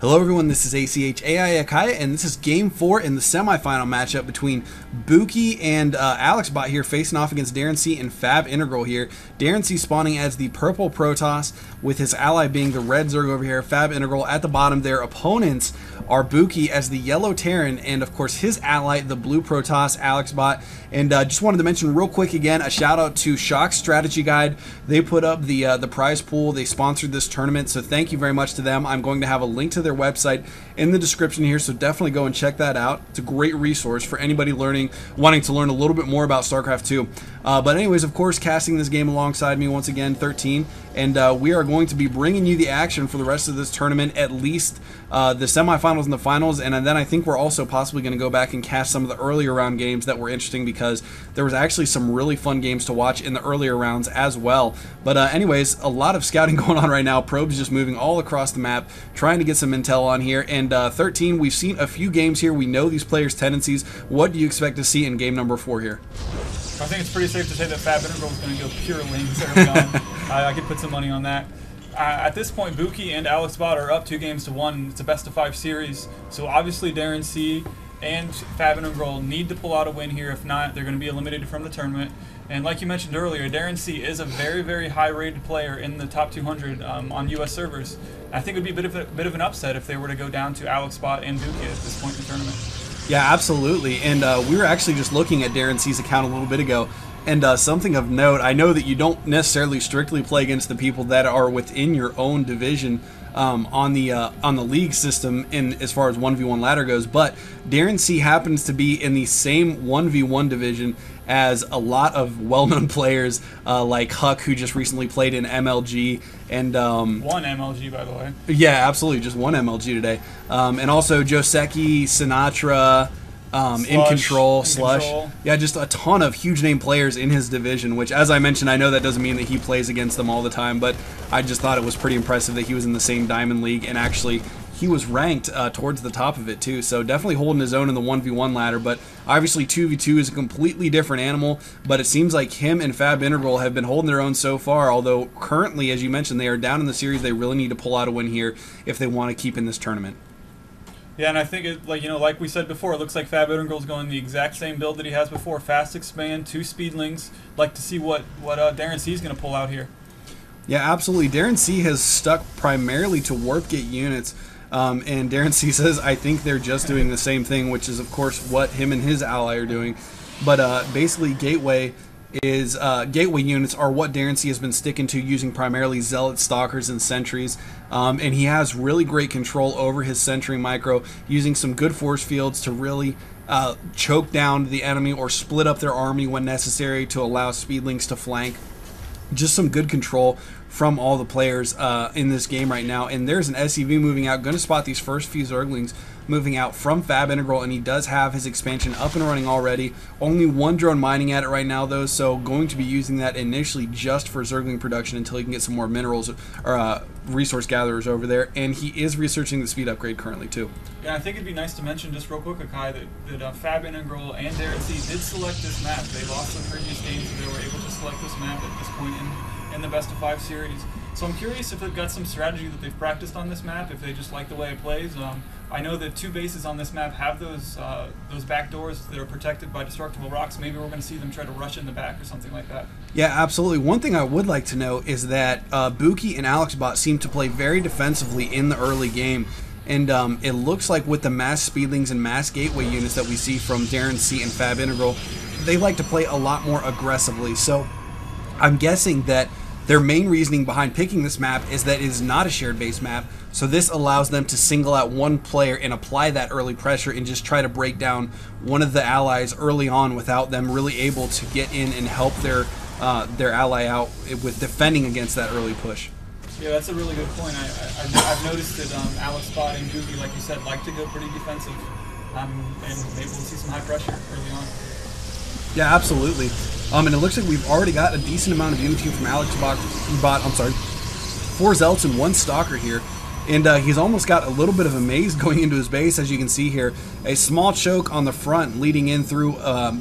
Hello everyone, this is ACHAI Akaya, and this is Game 4 in the semifinal matchup between Buki and Alexbot here, facing off against Darrenc and FabIntegral here. Darrenc spawning as the purple Protoss, with his ally being the red Zerg over here. FabIntegral at the bottom. Their opponents are Buki as the yellow Terran, and of course his ally, the blue Protoss, Alexbot. And just wanted to mention real quick again, a shout out to Shock's Strategy Guide. They put up the prize pool. They sponsored this tournament, so thank you very much to them. I'm going to have a link to their website in the description here, so definitely go and check that out. It's a great resource for anybody wanting to learn a little bit more about StarCraft 2. But anyways, of course, casting this game alongside me once again, 13, and we are going to be bringing you the action for the rest of this tournament, at least the semifinals and the finals, and then I think we're also possibly going to go back and cast some of the earlier round games that were interesting, because there was actually some really fun games to watch in the earlier rounds as well. But anyways, a lot of scouting going on right now. Probes just moving all across the map, trying to get some intel on here. And 13, we've seen a few games here. We know these players' tendencies. What do you expect to see in game number 4 here? I think it's pretty safe to say that FabIntegral is going to go pure wings early on. I could put some money on that. At this point, Buki and Alexbot are up 2 games to 1. It's a best-of-5 series, so obviously Darrenc and FabIntegral need to pull out a win here. If not, they're going to be eliminated from the tournament. And like you mentioned earlier, Darrenc is a very, very high-rated player in the top 200 on U.S. servers. I think it would be a bit of an upset if they were to go down to Alexbot and Buki at this point in the tournament. Yeah, absolutely. And we were actually just looking at Darrenc's account a little bit ago. And something of note, I know that you don't necessarily strictly play against the people that are within your own division on the league system in as far as 1v1 ladder goes, but Darrenc happens to be in the same 1v1 division as a lot of well-known players like Huck, who just recently played in MLG, and one MLG, by the way. Yeah, absolutely, just one MLG today, and also Joseki, Sinatra, In Control, Slush. Yeah, just a ton of huge name players in his division, which, as I mentioned, I know that doesn't mean that he plays against them all the time, but I just thought it was pretty impressive that he was in the same Diamond League, and actually he was ranked towards the top of it too, so definitely holding his own in the 1v1 ladder. But obviously 2v2 is a completely different animal, but it seems like him and FabIntegral have been holding their own so far, although currently, as you mentioned, they are down in the series. They really need to pull out a win here if they want to keep in this tournament. Yeah, and I think like we said before, it looks like FabIntegral is going the exact same build that he has before: fast expand, 2 speedlings. Like to see what Darrenc is going to pull out here. Yeah, absolutely. Darrenc has stuck primarily to warp gate units, and Darrenc says I think they're just doing the same thing, which is of course what him and his ally are doing. But basically, gateway units are what Darrenc has been sticking to, using primarily zealot, stalkers, and sentries, and he has really great control over his sentry micro, using some good force fields to really choke down the enemy or split up their army when necessary to allow speedlings to flank. Just some good control from all the players in this game right now. And there's an SCV moving out, going to spot these first few Zerglings moving out from FabIntegral, and he does have his expansion up and running already. Only 1 drone mining at it right now though, so going to be using that initially just for Zergling production until he can get some more minerals or resource gatherers over there. And he is researching the speed upgrade currently too. Yeah, I think it'd be nice to mention just real quick, Akai, that FabIntegral and Darrenc did select this map. They lost the previous game, so they were able to select this map at this point in the best-of-5 series. So I'm curious if they've got some strategy that they've practiced on this map, if they just like the way it plays. I know that 2 bases on this map have those back doors that are protected by destructible rocks. Maybe we're going to see them try to rush in the back or something like that. Yeah, absolutely. One thing I would like to note is that Buki and Alexbot seem to play very defensively in the early game. And it looks like with the mass speedlings and mass gateway units that we see from Darrenc and FabIntegral, they like to play a lot more aggressively. So I'm guessing that their main reasoning behind picking this map is that it is not a shared base map, so this allows them to single out one player and apply that early pressure and just try to break down one of the allies early on without them really able to get in and help their ally out with defending against that early push. Yeah, that's a really good point. I've noticed that Alexbot and Buki, like you said, like to go pretty defensive, and maybe we'll see some high pressure early on. Yeah, absolutely. And it looks like we've already got a decent amount of unity from Alexbot. 4 Zealots and 1 Stalker here. And he's almost got a little bit of a maze going into his base, as you can see here. A small choke on the front leading in through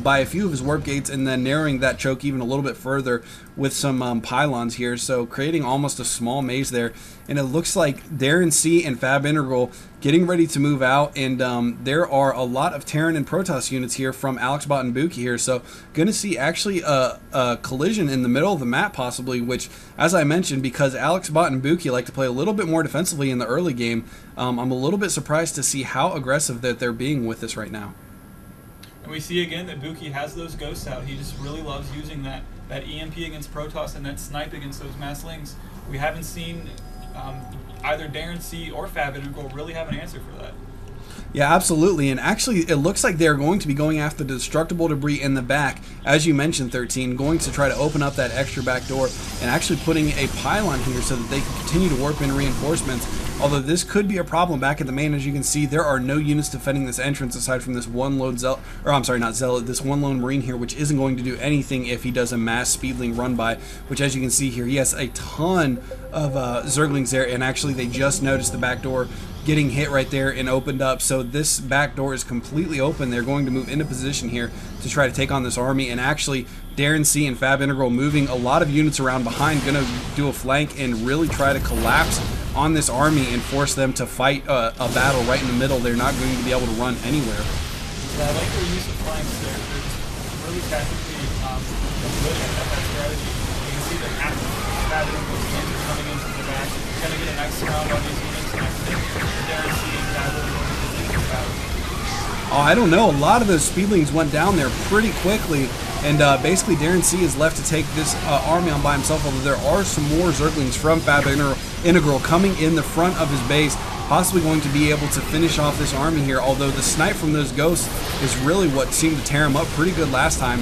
by a few of his warp gates, and then narrowing that choke even a little bit further with some pylons here, so creating almost a small maze there. And it looks like Darren C and FabIntegral getting ready to move out, and there are a lot of Terran and Protoss units here from Alexbot and Buki here, so going to see actually a collision in the middle of the map possibly, which, as I mentioned, because Alexbot and Buki like to play a little bit more defensively in the early game, I'm a little bit surprised to see how aggressive that they're being with this right now. And we see again that Buki has those ghosts out. He just really loves using that EMP against Protoss and that snipe against those mass lings. We haven't seen either Darren C or FabIntegral really have an answer for that. Yeah, absolutely. And actually, it looks like they're going to be going after the destructible debris in the back, as you mentioned, 13, going to try to open up that extra back door and actually putting a pylon here so that they can continue to warp in reinforcements. Although this could be a problem back at the main. As you can see, there are no units defending this entrance aside from this one lone Zealot, or I'm sorry, not Zealot, this one lone Marine here, which isn't going to do anything if he does a mass speedling run by, which, as you can see here, he has a ton of Zerglings there, and actually they just noticed the back door getting hit right there and opened up. So this back door is completely open. They're going to move into position here to try to take on this army, and actually Darren C and FabIntegral moving a lot of units around behind, going to do a flank and really try to collapse on this army and force them to fight a battle right in the middle. They're not going to be able to run anywhere. Yeah, I like their use of flanks. They're just really tactically good at that strategy. You can see that after FabIntegral's units are coming into the back, you're going to get a nice surround on these units, and I think Darren C and FabIntegral are going to battle. Oh, I don't know. A lot of those speedlings went down there pretty quickly, and basically Darren C is left to take this army on by himself, although there are some more Zerglings from FabIntegral coming in the front of his base, possibly going to be able to finish off this army here, although the snipe from those ghosts is really what seemed to tear him up pretty good last time.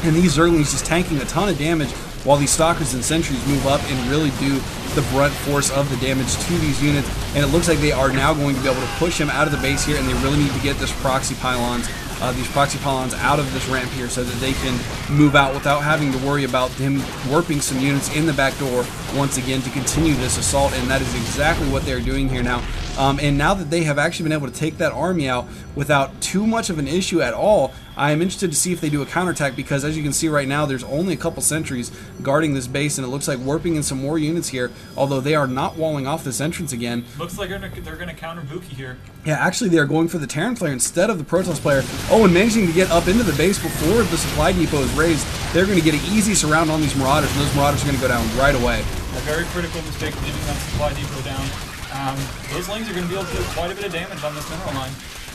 And these Zerglings just tanking a ton of damage while these Stalkers and Sentries move up and really do the brunt force of the damage to these units. And it looks like they are now going to be able to push him out of the base here, and they really need to get this proxy pylons out of this ramp here so that they can move out without having to worry about him warping some units in the back door once again to continue this assault. And that is exactly what they're doing here now. And now that they have actually been able to take that army out without too much of an issue at all, I am interested to see if they do a counterattack, because as you can see right now, there's only a couple sentries guarding this base, and it looks like warping in some more units here, although they are not walling off this entrance again. Looks like they're going to counter Buki here. Yeah, actually they are going for the Terran player instead of the Protoss player. Oh, and managing to get up into the base before the supply depot is raised. They're going to get an easy surround on these Marauders, and those Marauders are going to go down right away. A very critical mistake leaving that supply depot down. Those Lings are going to be able to do quite a bit of damage on this mineral line.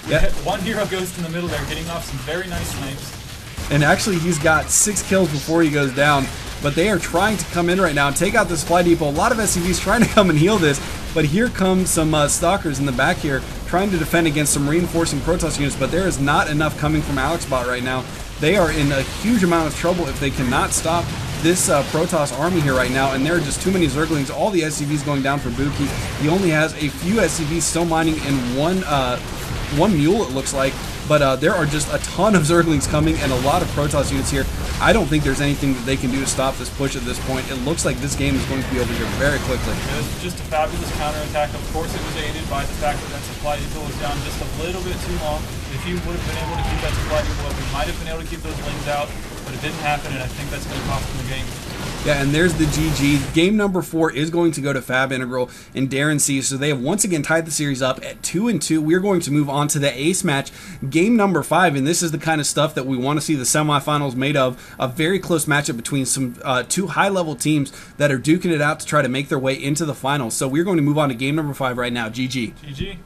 Yep. One hero ghost in the middle there, getting off some very nice snipes. And actually, he's got 6 kills before he goes down. But they are trying to come in right now and take out the supply depot. A lot of SCVs trying to come and heal this. But here come some Stalkers in the back here, trying to defend against some reinforcing Protoss units. But there is not enough coming from Alexbot right now. They are in a huge amount of trouble if they cannot stop this Protoss army here right now, and there are just too many Zerglings. All the SCVs going down for Buki. He only has a few SCVs still mining in one mule, it looks like, but there are just a ton of Zerglings coming and a lot of Protoss units here. I don't think there's anything that they can do to stop this push at this point. It looks like this game is going to be over here very quickly. Yeah, this is just a fabulous counterattack. Of course, it was aided by the fact that that supply depot was down just a little bit too long. If you would have been able to keep that supply depot up, we might have been able to keep those Lings out, but it didn't happen, and I think that's going to cost them the game. Yeah, and there's the GG. Game number 4 is going to go to FabIntegral and Darren C. So they have once again tied the series up at 2-2. We're going to move on to the ace match, game number 5, and this is the kind of stuff that we want to see the semifinals made of. A very close matchup between some two high-level teams that are duking it out to try to make their way into the finals. So we're going to move on to game number 5 right now. GG. GG.